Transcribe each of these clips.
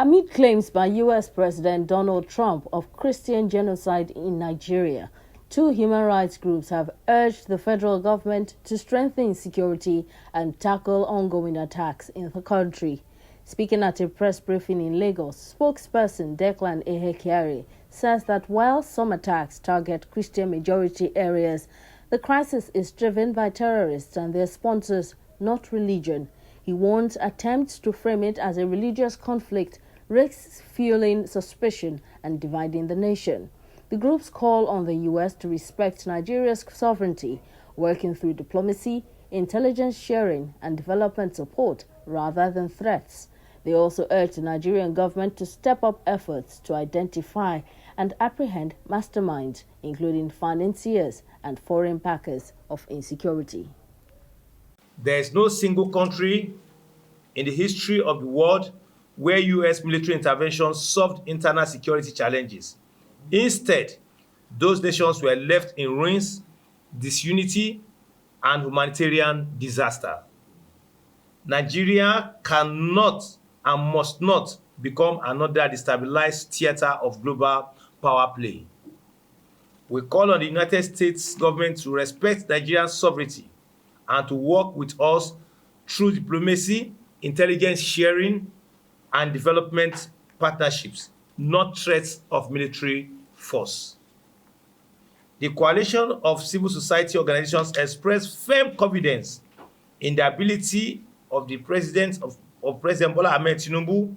Amid claims by U.S. President Donald Trump of Christian genocide in Nigeria, two human rights groups have urged the federal government to strengthen security and tackle ongoing attacks in the country. Speaking at a press briefing in Lagos, spokesperson Declan Ehekiari says that while some attacks target Christian majority areas, the crisis is driven by terrorists and their sponsors, not religion. He warns attempts to frame it as a religious conflict risks fueling suspicion and dividing the nation. The groups call on the U.S. to respect Nigeria's sovereignty, working through diplomacy, intelligence sharing, and development support rather than threats. They also urge the Nigerian government to step up efforts to identify and apprehend masterminds, including financiers and foreign backers of insecurity. There is no single country in the history of the world where U.S. military intervention solved internal security challenges. Instead, those nations were left in ruins, disunity, and humanitarian disaster. Nigeria cannot and must not become another destabilized theater of global power play. We call on the United States government to respect Nigeria's sovereignty and to work with us through diplomacy, intelligence sharing, and development partnerships, not threats of military force. The coalition of civil society organizations expressed firm confidence in the ability of the President Bola Ahmed Tinubu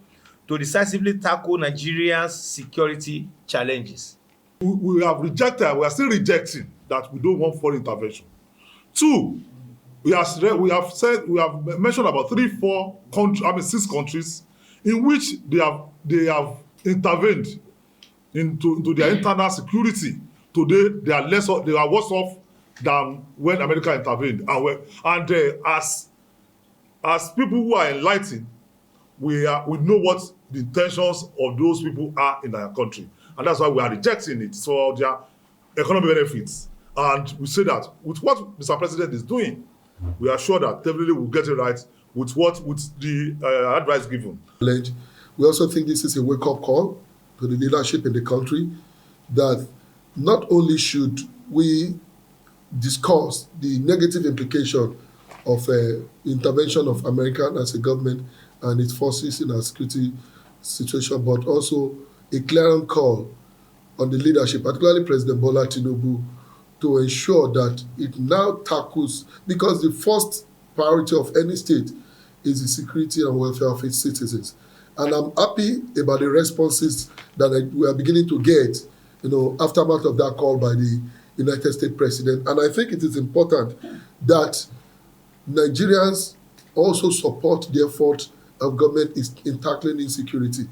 to decisively tackle Nigeria's security challenges. We are still rejecting that we don't want foreign intervention. Two, we have mentioned about 6 countries in which they have intervened into their internal security. Today they are worse off than when America intervened. As people who are enlightened, we know what the intentions of those people are in our country, and that's why we are rejecting it for their economic benefits. And we say that with what Mr. President is doing, we are sure that definitely we'll get it right with the advice given. We also think this is a wake-up call to the leadership in the country that not only should we discuss the negative implication of intervention of America as a government and its forces in our security situation, but also a clarion call on the leadership, particularly President Bola Tinubu, to ensure that it now tackles, because the first priority of any state is the security and welfare of its citizens. And I'm happy about the responses that we are beginning to get, aftermath of that call by the United States President. And I think it is important that Nigerians also support the effort of government in tackling insecurity.